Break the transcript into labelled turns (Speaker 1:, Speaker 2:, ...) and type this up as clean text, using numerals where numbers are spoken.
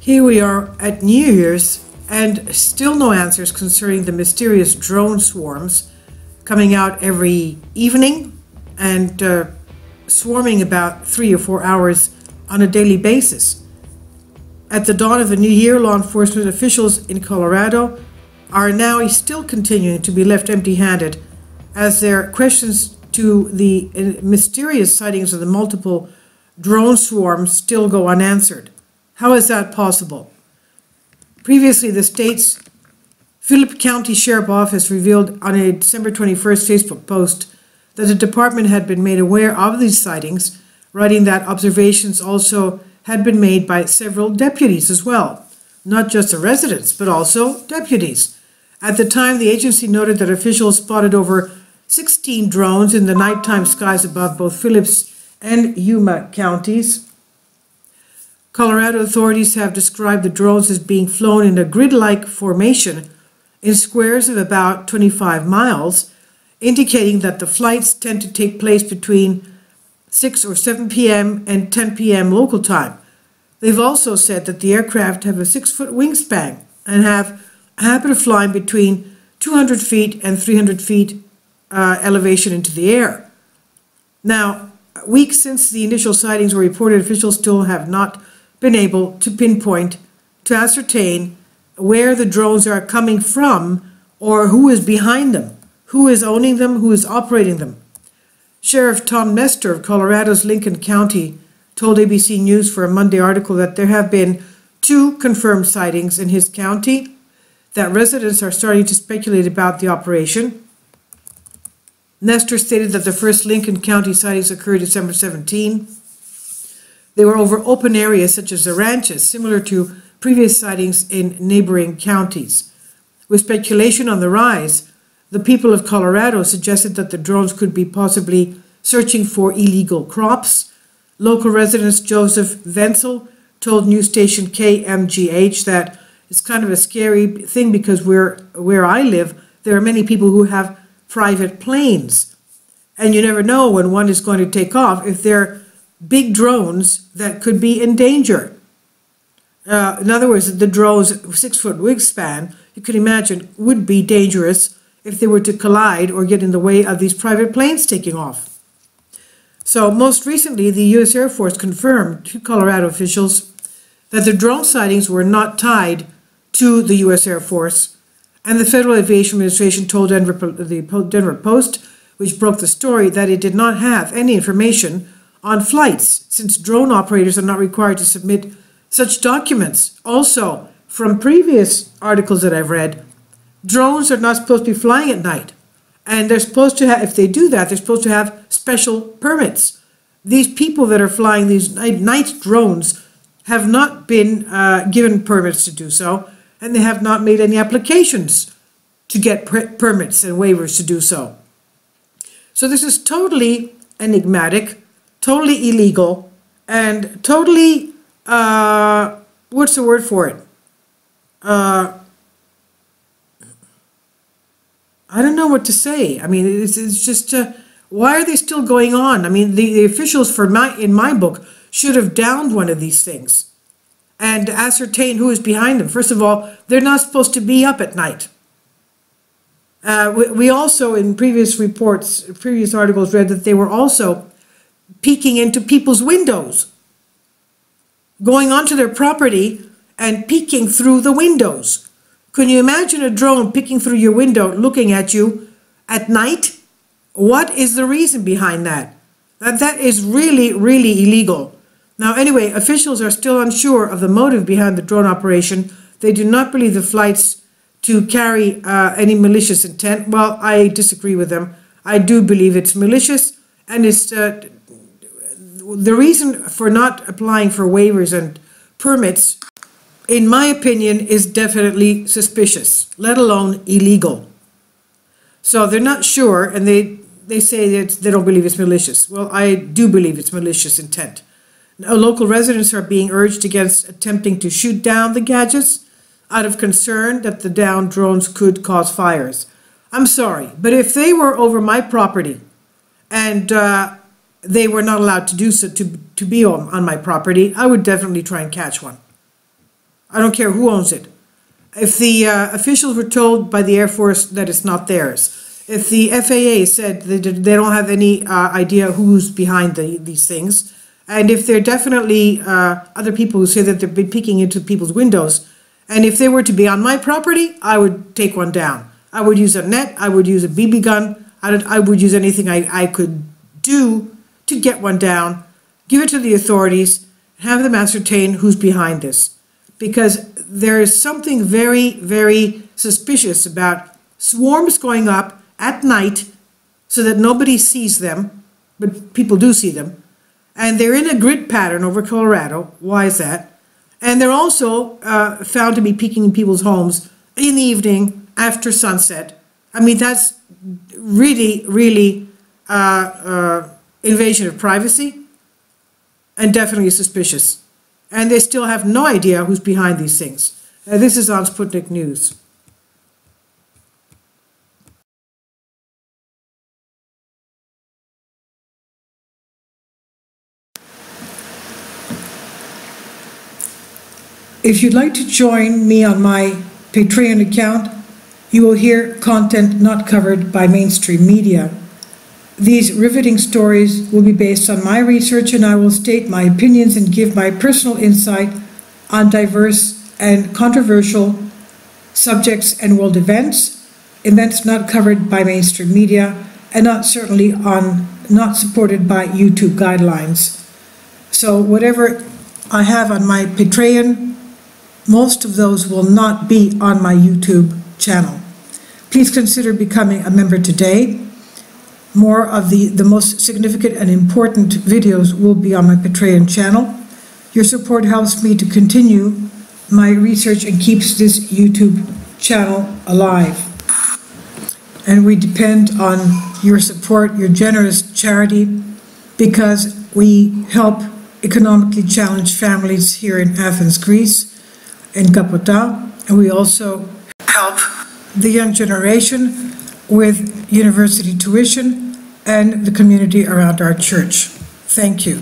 Speaker 1: Here we are at New Year's and still no answers concerning the mysterious drone swarms coming out every evening and swarming about 3 or 4 hours on a daily basis. At the dawn of the new year, law enforcement officials in Colorado are now still continuing to be left empty-handed as their questions to the mysterious sightings of the multiple drone swarms still go unanswered. How is that possible? Previously, the state's Phillip County Sheriff Office revealed on a December 21st Facebook post that the department had been made aware of these sightings, writing that observations also had been made by several deputies as well, not just the residents, but also deputies. At the time, the agency noted that officials spotted over 16 drones in the nighttime skies above both Phillips and Huma counties. Colorado authorities have described the drones as being flown in a grid-like formation in squares of about 25 miles, indicating that the flights tend to take place between 6 or 7 p.m. and 10 p.m. local time. They've also said that the aircraft have a 6-foot wingspan and have a habit of flying between 200 feet and 300 feet elevation into the air. Now, weeks since the initial sightings were reported, officials still have not been able to pinpoint, to ascertain where the drones are coming from or who is behind them, who is owning them, who is operating them. Sheriff Tom Nestor of Colorado's Lincoln County told ABC News for a Monday article that there have been 2 confirmed sightings in his county, that residents are starting to speculate about the operation. Nestor stated that the first Lincoln County sightings occurred December 17. They were over open areas such as the ranches, similar to previous sightings in neighboring counties. With speculation on the rise, the people of Colorado suggested that the drones could be possibly searching for illegal crops. Local resident Joseph Wenzel told news station KMGH that it's kind of a scary thing because where I live, there are many people who have private planes. And you never know when one is going to take off if they're big drones that could be in danger. In other words, the drone's 6-foot wingspan, you can imagine, would be dangerous if they were to collide or get in the way of these private planes taking off. So most recently, the U.S. Air Force confirmed to Colorado officials that the drone sightings were not tied to the U.S. Air Force, and the Federal Aviation Administration told the Denver Post, which broke the story, that it did not have any information on flights, since drone operators are not required to submit such documents. Also, from previous articles that I've read, drones are not supposed to be flying at night. And they're supposed to have, if they do that, they're supposed to have special permits. These people that are flying these night drones have not been given permits to do so, and they have not made any applications to get permits and waivers to do so. So this is totally enigmatic, totally illegal, and totally, what's the word for it? I don't know what to say. I mean, it's just, why are they still going on? I mean, the officials in my book should have downed one of these things and ascertain who is behind them. First of all, they're not supposed to be up at night. We also, in previous reports, previous articles, read that they were also peeking into people's windows, going onto their property and peeking through the windows. Can you imagine a drone peeking through your window, looking at you at night? What is the reason behind that? That is really, really illegal. Now, anyway, officials are still unsure of the motive behind the drone operation. They do not believe the flights to carry any malicious intent. Well, I disagree with them. I do believe it's malicious, and it's the reason for not applying for waivers and permits, in my opinion, is definitely suspicious, let alone illegal. So they're not sure, and they say that they don't believe it's malicious. Well, I do believe it's malicious intent. Now, local residents are being urged against attempting to shoot down the gadgets out of concern that the downed drones could cause fires. I'm sorry, but if they were over my property and they were not allowed to do so, to be on my property, I would definitely try and catch one. I don't care who owns it. If the officials were told by the Air Force that it's not theirs, if the FAA said that they don't have any idea who's behind these things, and if there are definitely other people who say that they've been peeking into people's windows, and if they were to be on my property, I would take one down. I would use a net, I would use a BB gun, I would use anything I could do to get one down, give it to the authorities, have them ascertain who's behind this. Because there is something very, very suspicious about swarms going up at night so that nobody sees them, but people do see them. And they're in a grid pattern over Colorado. Why is that? And they're also found to be peeking in people's homes in the evening after sunset. I mean, that's really, really invasion of privacy and definitely suspicious. And they still have no idea who's behind these things. This is on Sputnik News. If you'd like to join me on my Patreon account, you will hear content not covered by mainstream media. These riveting stories will be based on my research, and I will state my opinions and give my personal insight on diverse and controversial subjects and world events not covered by mainstream media, and not supported by YouTube guidelines. So whatever I have on my Patreon, most of those will not be on my YouTube channel. Please consider becoming a member today. More of the most significant and important videos will be on my Patreon channel. Your support helps me to continue my research and keeps this YouTube channel alive. And we depend on your support, your generous charity, because we help economically challenged families here in Athens, Greece, in Kapota, and we also help the young generation with university tuition and the community around our church. Thank you.